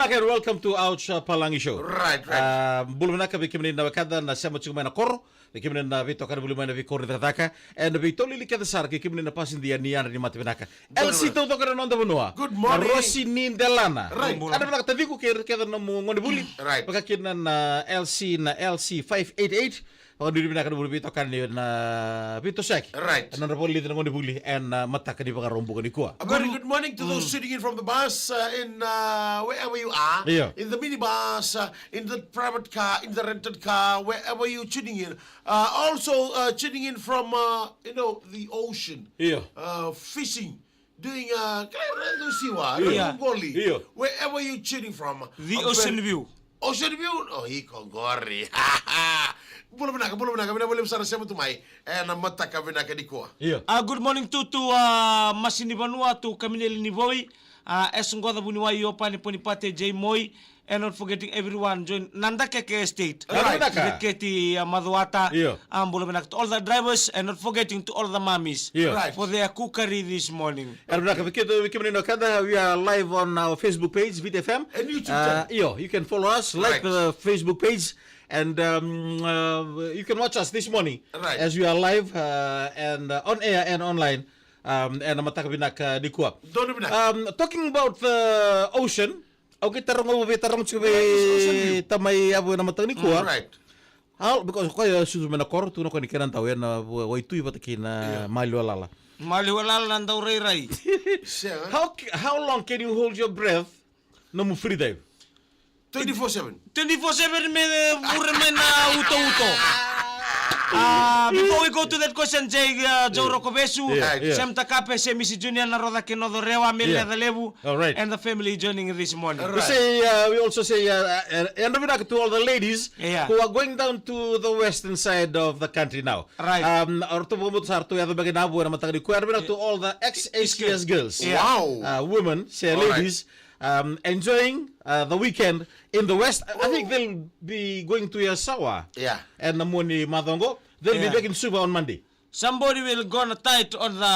And welcome to Ouch Palangi Show. Right. Bulumana ka bikimni na wakada na sema chuma na koro. Bikimni na vito kada bulumana vikor drataka. And vito lili kada sar bikimni na pasin dia nian ni matibenaka. LC to kada nonda bunua. Good morning. Rosi Nindelana. Right. Ada bana kata viku kada na ngoni buli. Right. Baka kina na LC 588. Baka diri bina kada bulu vito kan ni na vito sek. Right. Na rapoli na ngoni buli and mata kadi baka rombo kadi kuah. A very good morning to those sitting in from the bus, in wherever you are, Yeah. in the minibus, in the private car, in the rented car, wherever you're tuning in. Also tuning in from, the ocean, Yeah. fishing, doing Yeah. Goli, Yeah. wherever you're tuning from. The Ocean View. Ocean View? Oh, he kongori. Belum nak, boleh besar siapa tu mai? Mata kami nak dikua. Yeah. Good morning to Masini Vanua, to Kamineli Nivoi, Esungotha Buniwa Yopa, Niponipate, J Moi, and not forgetting everyone join Nandakeke Estate. Right. Keti Maduata, Yeah. To all the drivers, and not forgetting to all the mummies Yeah. Right. for their cookery this morning. We are live on our Facebook page, VTFM. And YouTube channel. You can follow us, like Right. the Facebook page, and you can watch us this morning Right. as we are live and on air and online. And Don't be talking about the ocean. Okay, tarong tamay abo na matang ni kuha. Right. How because ko susu menakor tu no ko ni kenan tawen na wai tu patakina malualala. Maliwala Landau Ray Ray. How long can you hold your breath no mo free dive? 24/7. 24/7 me Burmena Uto. Before we go to that question, Joe Rokobesu, Yeah. Sem Takape, Semisi Junior, Naroda Kenodo Rewa, Milia the Levu, All right. and the family joining this morning. We also say, and to all the ladies Yeah. who are going down to the western side of the country now. Right. Or to all the ex-ACS girls. Yeah. Wow. Women, say All ladies, enjoying the weekend in the west. I think they'll be going to Yasawa. Yeah. And Namoni Madongo. They'll be Yeah. back in Suba on Monday. Somebody will gonna tight on the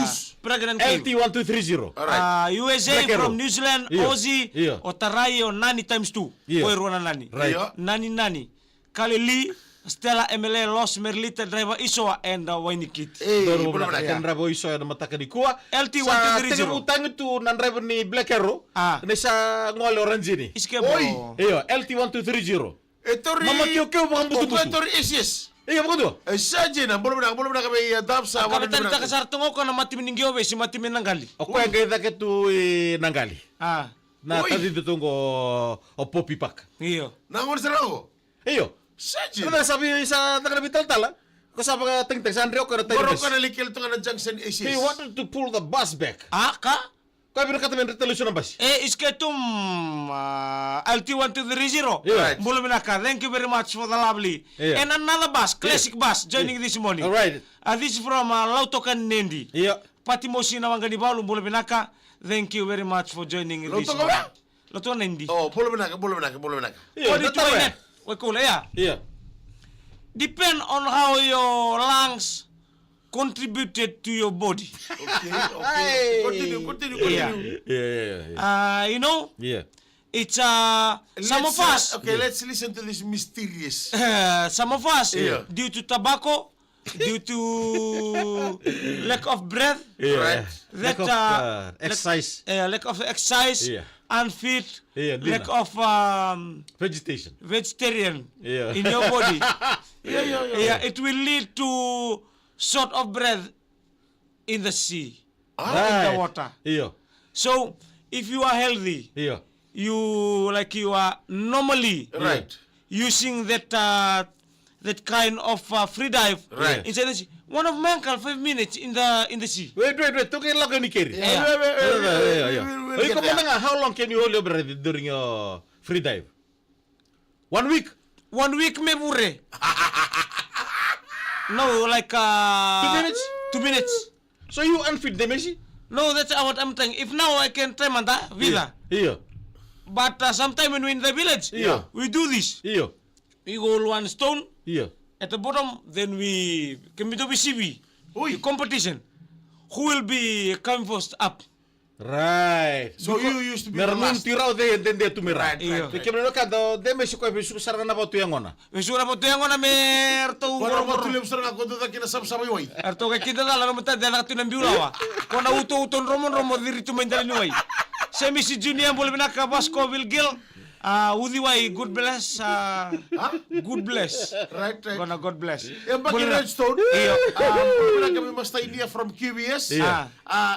Who's? pregnant king. LT1230. All right. USA Black Arrow. from New Zealand, Yeah. Aussie, Yeah. Otarai or Nani times 2. Yeah. Koirwana Nani. Right. Yeah. Nani. Kali Lee, Stella MLA, Los Merlita driver Isoa, and Wainikit. Doro belum na nak, kan rabo iso na mataka di kuha. LT1230. Sa utang itu nan rabo ni Black Arrow. Ni sa ngol orange ni. Iskebo. Oi. Iyo, LT1230. Etori. Mama kyo bang bututu. Etori yes. Iyo mo Saja na belum nak kami dapsa. Kapitan Takasartungo ko na mati miningyobe, si mati minanggali. Ako ang kaya ka tu nanggali. Na Oi. tadi tutung o popi pak. Iyo. Nangon serang. Iyo. Saja. Ano sabi sa tagabital tala? Ko sa mga tingtang sa Andrea ko na tayo. Baru kan likil tu kan junction He ACS. wanted to pull the bus back. Ka? Kaya binakata may retaliation ng bus. Isketum LT1230. Yeah. Buluminaka, thank you very much for the lovely. Yeah. And another bus, classic bus, joining this morning. All right. This is from Lautokan Nendi. Iyo. Patimosi na wangani balu Buluminaka, thank you very much for joining this Lautokan morning. apa? Lautokan Nendi. Oh, belum nak. Iyo. What did you find? We cool, yeah. Iyo. Depend on how your lungs contributed to your body. Okay. Continue. Yeah. Yeah. You know, Yeah. it's some of us. Okay, let's listen to this mysterious. Some of us, Yeah. due to tobacco, due to lack of breath, Right. Lack of exercise. lack of exercise, Yeah. unfit, Yeah, lack dinner. of Vegetation. vegetarian Yeah. in your body. Yeah. It will lead to short of breath in the sea, in the water. Iyo. So, if you are healthy, Iyo. you are normally Right. using that kind of free dive Right. inside the sea. One of my uncle 5 minutes in the sea. Wait. Tukay lang ni Kerry. Yeah. We'll get there. How long can you hold your breath during your free dive? 1 week. 1 week me bure. No, like 2 minutes. 2 minutes. So you unfit them, is No, that's what I'm saying. If now I can try manda villa, Iyo. but sometime when we're in the village, Yeah. we do this. Iyo. We hold one stone Iyo. at the bottom, then we can do CB. Oi. The competition. Who will be coming first up? Right. So you used to be the Meron last. tirao de entender tu mira. Right, Iyo. right, right. Kemina kada de me siko bisu sarana na batu yang ona. Mesura po tuyango na merto Para ngoro. matulim sa nga kondo na kinasam-sama yoy. Erto kay kita dala naman tayo dala ng biulawa. Kung na uto-uton romo diri tumendali niway. Semi si Junior boleh binaka Basco Vilgil. Udiway good bless. Good bless. Right, right. Gonna God bless. Yung back in Boleh na- Redstone, Iyo. pula kami basta India from QBS. Yeah.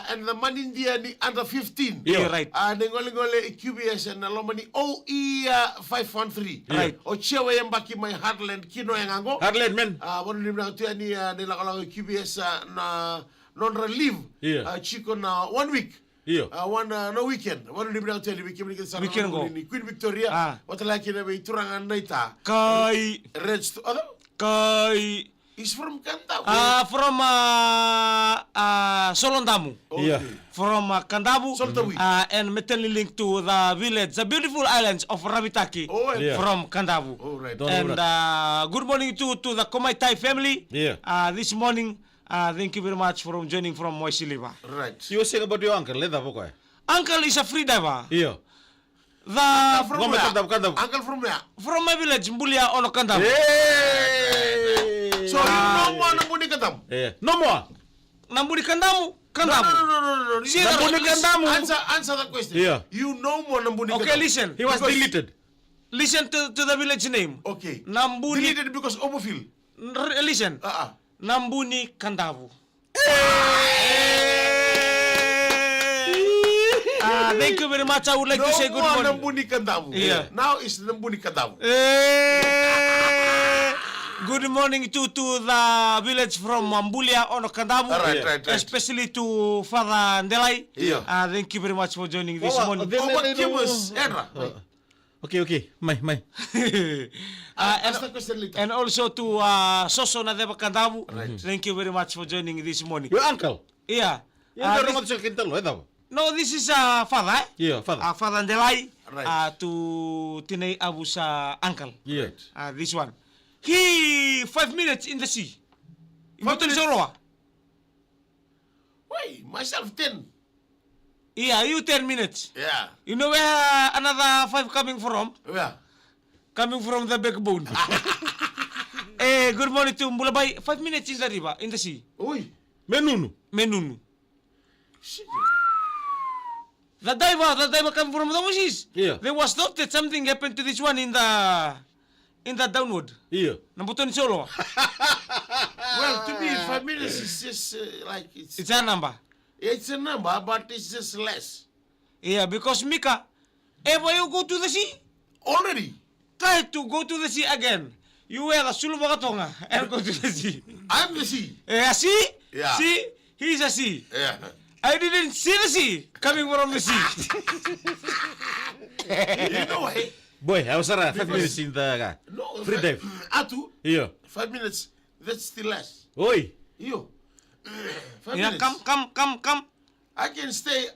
And the man India ni under 15. Iyo, right. Nengole QBS and alomani OE 513. Right. O chewe yung baki may heartland kino yung ango. Harlan men. Wano nila ito yan ni nila kalang QBS na non-relieve. Yeah. Chico na 1 week. Iyo. No weekend. Wano nila ito yan ni Weekend go. ni Queen Victoria. Watalaki na may turangan na ita. Kay Redstone. Ano? kay He's from Kantaw. from Solondamu. Iya. From Kandabu Soltawi. and metally linked to the village, the beautiful islands of Rabitaki Oh, Yeah. from Kandabu. Oh, right. Don't And know good morning to the Komaitai family. Yeah. This morning, thank you very much for joining from Moisiliva. Right. You were saying about your uncle, leda poko. Uncle is a free diver. Iyo. The From Ngome where? Kandabu. Uncle from where? from my village, Mbulia Ono Kandabu. Hey. So you know one ng muni katam? No more. Nambuli Kandamu, No. Kandabu. See, Nambuni Kandamu. Kandamu. Answer the question. Yeah. You know more ng muni Okay, katam? listen. He was Because- deleted. Listen to the village name. Okay. Nambuni. Deleted because homophile. Listen. Ah. Nambuni Kandavu. Thank you very much. I would like No to say good more ng morning. muni kandamu. Yeah. Now is ng muni kandamu. Good morning to the village from Mambulia Ono Kandavu. Right. Especially to Father Ndelai. Yeah. Thank you very much for joining this Oh, morning. they- Oh, what Kimus? Edra. Okay. May. Ask the question later. And also to Soso Nadeva Kandavu. Thank you very much for joining this morning. Your uncle. Yeah. Yung meron mo sa kintal, leda. No, this is Father. Yeah, father. Father Ndelai Right. to Tinay Abu's uncle. Yeah. This one. He 5 minutes in the sea. 5 minutes? Soroa. Wait, myself 10. Yeah, you 10 minutes. Yeah. You know where another 5 coming from? Yeah. Coming from the backbone. Good morning to Mbulabay. 5 minutes in the river, in the sea. Uy. Menunu. Menunu. Shit. The diver coming from the oasis. Yeah. There was thought that something happened to this one in the downward. Iyo. Nambuton solo. Well, to me, 5 minutes is just like It's a number. it's a number, but it's just less. Yeah, because Mika, ever you go to the sea, Already. try to go to the sea again. You wear the sulubagatonga and go to the sea. I'm the sea. See? Yeah. See? He's a sea. Yeah. I didn't see the sea coming from the sea. You know, hey. Boy, I was around 5 minutes in the No, free dive. Atu, Iyo. 5 minutes. That's still less. Oi. You. 5 Yeah, minutes. come. I can stay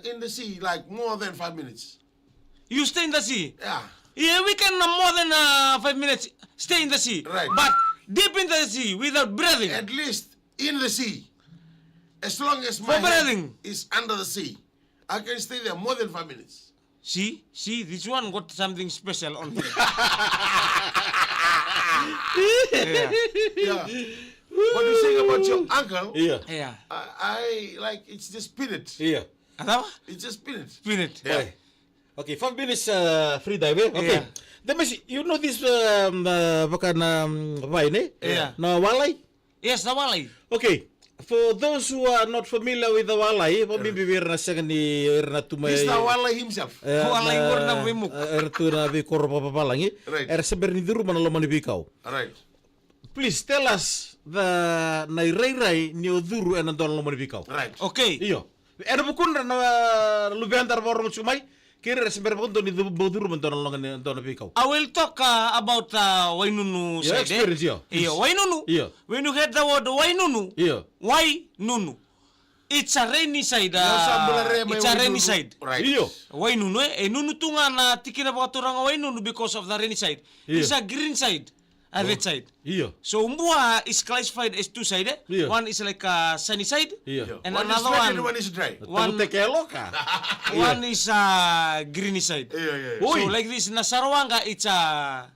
in the sea like more than 5 minutes. You stay in the sea. Yeah. Yeah, we can more than 5 minutes stay in the sea. Right. But deep in the sea without breathing. At least in the sea. As long as For my head breathing. is under the sea, I can stay there more than 5 minutes. See, this one got something special on him. Yeah. Yeah. What you saying about your uncle? Iya. Yeah. I like it's just peanut. Iya. Apa? It's just peanut. Minute. Yeah. Okay, 5 minutes free dive. Okay. Yeah. Then you know this bukan apa ini? Yeah. Na walay. Yes, nawalay. Okay. For those who are not familiar with the walay, pamibibir na siya ni na tumay. He's the wala himself. Walay ko na wimuk. Tu na bi korpo papalangi. Right. Seber ni duru man lo manibikaw. Alright. Please tell us the na ray ni oduru en don lo manibikaw. Right. Okay. Iyo. Era bukun na lubiandar borong sumay. Kira seber pun don ni boduru man don lo manibikaw. I will talk about Wainunu Your side. experience, yeah. Yeah, Wainunu. Yeah. When you heard the word Wainunu, Iyo. why Nunu? It's a rainy side. It's a rainy side. Right. Iyo. Wainunu Nunu tunga na tikina ba turang Wainunu because of the rainy side. Yeah. It's a green side. that side. Iyo. So Umbua is classified as two-sided. Yeah. One is like a sunny side, Iyo. and one is another wet and one, one is dry. Tengok kelo ka. one is greeny side. Yeah. Oi. So like this, na Sarawanga, it's a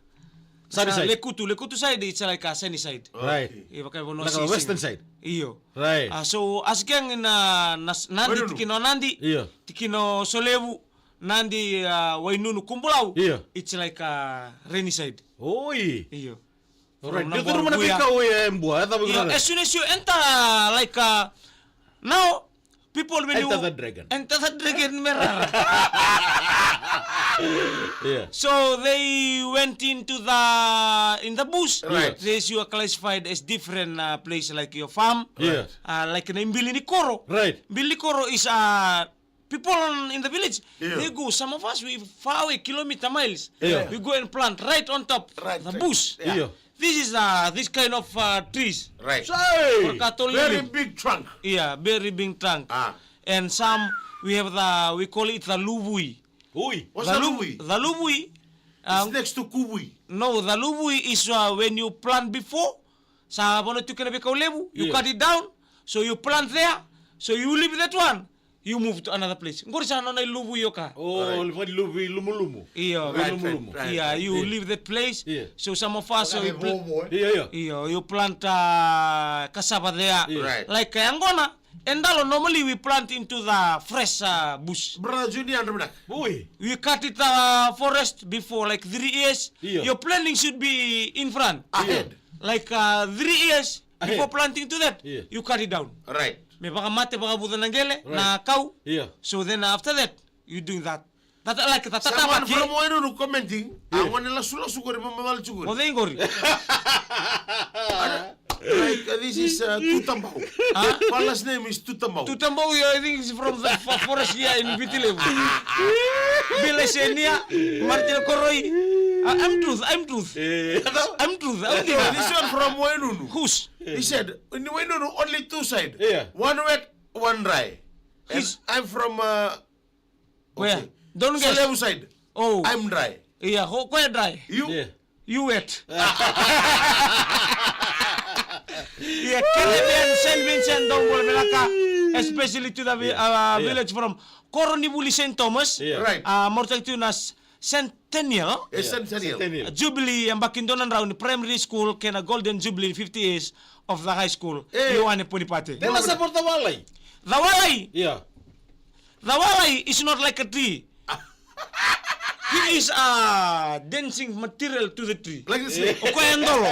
Sunny side. Lekutu side, it's like a sunny side. Right. Iya, pakai bono Naka western side. Iyo. Right. So asgang na nandi Wainunu. tikino nandi, Iyo. tikino solevu, nandi wainunu kumbulau. Iyo. It's like a rainy side. Oi. Iyo. Alright. From Dito number naman Buya. ikaw mbua. Yeah, as soon as you enter, like now, people when you Enter the dragon. enter the dragon mirror. Yeah. So they went into the bush. Right. There's you are classified as different place like your farm. Yeah. Like in Bilikoro. Right. Bilikoro is people in the village. Yeah. They go. Some of us we far away kilometer miles. Yeah. We go and plant right on top Right, the right. bush. Yeah. Iyo. This is this kind of trees. Right. Say. Forcato Very lily. big trunk. Yeah, very big trunk. And some we have we call it the lubui. Oi. What's The that lu- Louis? The lubui. It's next to Kubui. No, the lubui is when you plant before. Sa bono tu kena bikau lebu, you Yeah. cut it down, so you plant there, so you leave that one, you move to another place. Ngori sa nona lubui yoka. Oh, lumu-lumu. Iyo, Right, Lumu-lumu. right. yeah, you Yeah. leave that place. Yeah. So some of us we Iya. you plant cassava there. Yeah. Right. Like Angona, Endalo normally we plant into the fresh bush. Brother Junior and Ramana. Oi. We cut it forest before like 3 years. Yeah. Your planting should be in front. Ahead. Like 3 years Ahead. before planting to that, Yeah. you cut it down. Right. May baka mate baka buta ng gele na Right. kau. Iya. So then after that, you doing that. That like Someone tatatabat from ye. Wainunu commenting. I want to sula suguri mamal O suguri. then gori. Like this is Tutambau. Palla's name is Tutambau. Tutambo, I think is from the forest here in Vitilevu. Bilesenia, Martin Koroi. I'm truth. I'm truth. This one from Wainunu. Who's? He said, in Wainunu only two sides. Yeah. One wet, one dry. And He's- I'm from Where? Don't guess. Solevu side. Oh. I'm dry. Yeah, where dry? You? Yeah. You wet. Yeah, Kennedy and St. Vincent don't go Melaka, especially to the village from Coronibuli St. Thomas. Yeah. Right. Mortactunas Centennial. It's Centennial. Centennial. Jubilee ang Bakindonan round primary school kena Golden Jubilee 50 years of the high school. Eh. Iwane punipate. Dela sa Portawalay. The walay, Yeah. the walay is not like a tree. He is a dancing material to the tree. Like this. Okoy endolo.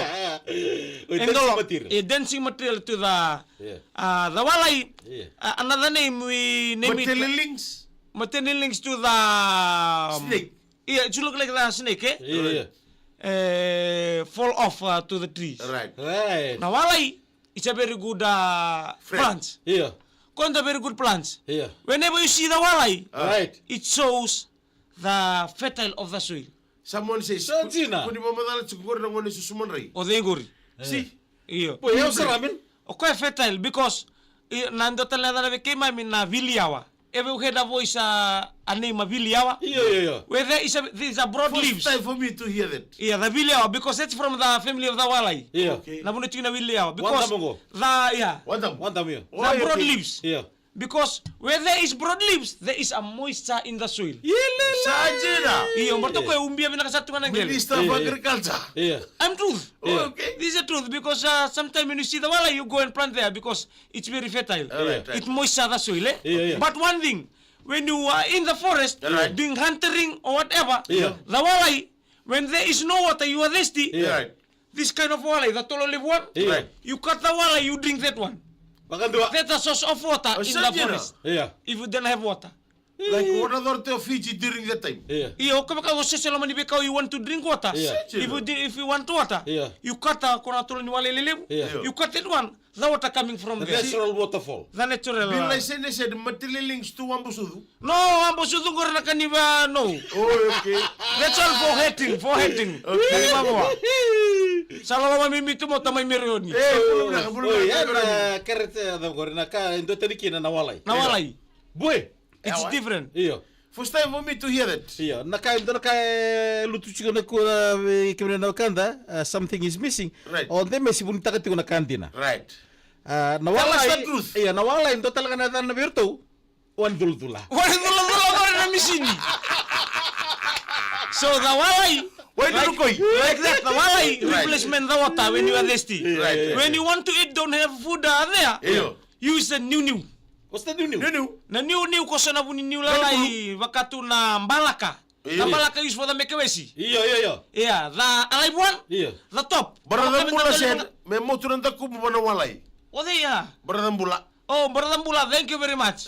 Oi, Endolo. material. A dancing material to the Yeah. the walay. Yeah. Another name we name it Matililings. material links to the Snake. Yeah, it look like the snake, eh? Yeah. Fall off to the trees. Right. Right. Now walay is a very good plant. Yeah. Konta very good plants. Yeah. Whenever you see the walay, Right. it shows the fertile of the soil. Someone says, Santina. kuni mamadala siguro na ngone susuman ray. O the ingori. See? Iyo. Boy, yung saramin. O kaya fertile because nando talaga na kema min na viliawa. Ever heard a voice a name of viliawa? Yeah. Where there is a broad First leaves. time for me to hear that. Yeah, the viliawa because that's from the family of the walay. Yeah. Okay. Nabunutin na viliawa because Wanda mo One One time yun. the broad leaves. Yeah. Because where there is broad leaves, there is a moisture in the soil. Sajina. Iyo, mberto ko umbia binakasatungan ng gel. Minister of Agriculture. Yeah. I'm truth. Yeah. Okay. This is the truth because sometimes when you see the wala, you go and plant there because it's very fertile. Right, right. It moisture the soil. Eh? Yeah. But one thing, when you are in the forest Right. doing hunting or whatever, Yeah. the wala, when there is no water, you are thirsty. Yeah. Right. This kind of wala, the tolo live one, Yeah. you cut the wala, you drink that one. Baka dua. That's a source of water in the Sajina. forest. Yeah. If you don't have water. Like what authority of Fiji during that time? Yeah. Iyo, kama ka wasa sila manibikaw, you want to drink water. Yeah. If you want water, Yeah. you cut kuna tulo ni wale lelebu. Yeah. You cut that one, the water coming from The there. natural waterfall. The natural. Bill I said matililings to Wambusudu. No, ambo sudungor na kaniba no. Oh, okay. That's all for hating, for hating. Kaniba mo. Salo mamimitu mo tamay merioni. Bulong na, bulong Oh, na. yan na karet da gorina ka indo taniki na nawalay. Nawalay. Boy. It's Ewan. different. Iyo. First time for me to hear that. Iya, nakai lutu chiko na ko kimene na kanda something is missing. Right. Onde mesi pun takati ko na kantina. Right. Nawala Tell us the truth. Iya, nawala in total kana na birto. Wan dul-dula. Wala na misini. So the walay, Why do you koi? like that, the walay Right. replacement the water when you are thirsty. Right. When you want to eat, don't have food there. Iyo. Use the new. What's that new? Nunu. Na new ko sana buni new lalai wakatu na mbalaka. Iya. The mbalaka use for the mekewesi. Iya. Yeah, the alive one. Iya. The top. Brother Mbula said, me moturan ta kubu mana walay. Oh, there, yeah. Brother Mbula. Oh, Brother Mbula, thank you very much.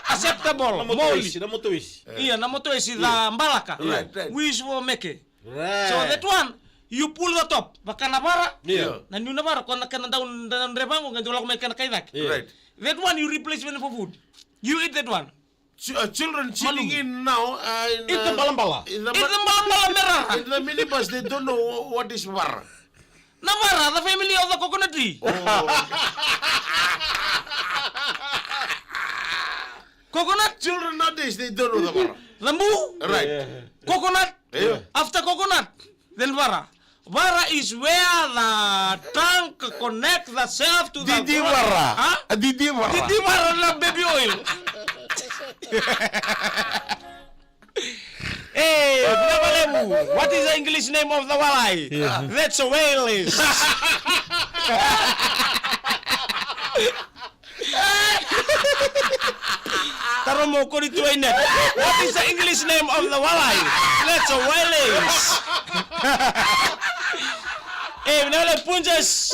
Acceptable. Moli. Na motoishi. Iya, na moto isi the mbalaka. Right. We use for meke. Right. So that one, you pull the top. Baka nabara. Iya. Na new nabara. Kung nakana daun rebango, ganito lang kumay kainak. Right. That one you replace when for food. You eat that one. Children chilling in now. Eat the balambala. In the, Eat the mbala merah. in the minibus, they don't know what is bar. Nabara, the family of the coconut tree. Coconut, Children nowadays, they don't know the bar. lambu, Right. coconut. Yeah. After coconut, then vara. Vara is where the trunk connect the self to the Didi ground. Vara. Huh? Didi Vara. Didi vara na baby oil. Hey, Binabalemu, what is the English name of the walay? That's a whale. Taromo ko dito ay net. What is the English name of the walay? That's a whale. Eh, Binabalem, Punjas.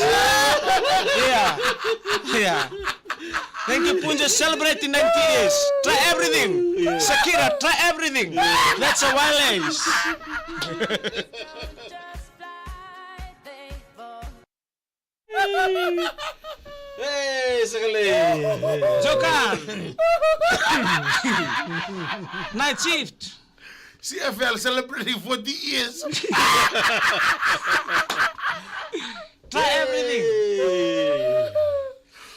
Yeah. Thank you, Punja. Celebrating 90 years. Try everything. Shakira, try everything. That's a wireless. Hey, sekali. Jokan. Night shift. CFL celebrating 40 years. Try everything.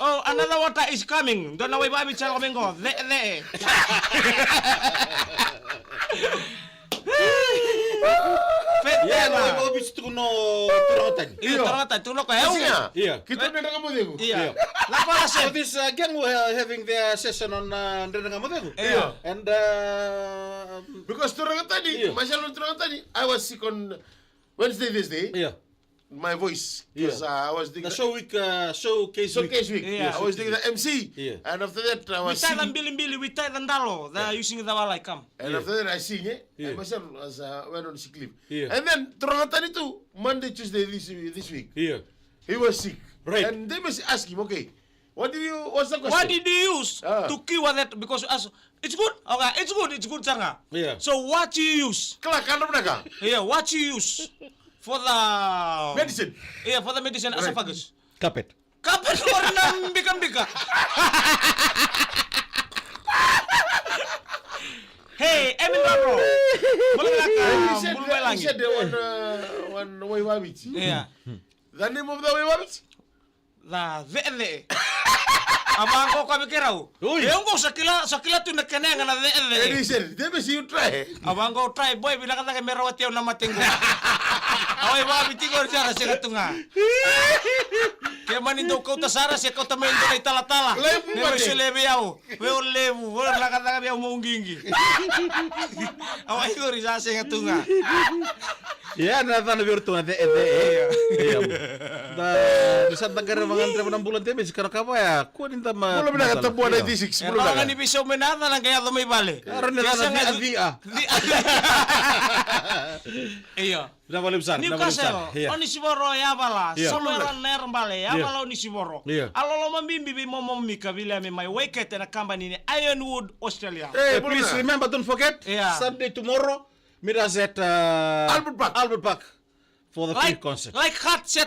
Oh, another water is coming. Don't know why babi chal coming go. There. Iya, no bis tu no turatan. Iya, ternyata tuno ko. Iya. Kita udah kamu deh. Iya. La para So se. this gang were having their session on Ndrenga Modego. Iya. And Because turun tadi, Iya. masalah turun tadi, I was sick on Wednesday, Thursday. yeah. My voice, because I was doing The showcase week. showcase week. Yeah. I was doing the MC, Yeah. and after that I We was tie them singing. bili, we tie them dalo. They're using the walay come. And Yeah. after that I sing, Yeah. and myself was went on sick leave. Yeah. And then turun tadi too, Monday, Tuesday this week, Yeah. he was sick. Right. And they must ask him, okay, what's the question? What did you use Ah. to cure that? Because it's good. Okay, it's good, Sanga. Yeah. So what you use? Kelak kan mereka? Yeah, what you use for the Medicine. Yeah, for the medicine Right. esophagus. Kapet. Kapan orang bika-bika? Hey, Emin Raro. Boleh He nak said, bulu he lagi. said one Waywabit. Yeah. The name of the Waywabit? La VE. Abang ko kami kirau. Uy. Yung ko sakila tu nakana ngana And he VE. said, let me see you try. Abang ko try boy bila kata kay merawat yaw na matinggo. Away ba bitigor siya kasi katunga. Kaya manindo ko tasara siya ko tamayin do kay tala-tala. Lebu Ne ba, mo eh? siya lebe yaw. Weo lebu. Wala kata kami yaw maunggingi. Away ko rin siya katunga. Ya, nada na virtu na Iya. Da di saat negara mengantre 6 bulan tebe sekarang kamu ya kunin tama. Belum pernah ketemu 96, belum Kalau pernah. nga ni Bisyo Menata lang kaya lumay bale. Karon na na dia. Iyo. Na balik besar, na balik besar. Newcastle, Iya. oni siboro ya bala, Iya. somewhere ner bale, ya Iya. bala oni siboro. Iya. Alolo mambimbi bi momo mika vile mi my wicket na company ni Ironwood Australia. Eh, Please belum remember, don't forget, Yeah. Sunday tomorrow, meet us at Albert Park. Albert Park for the free concert. Like hot set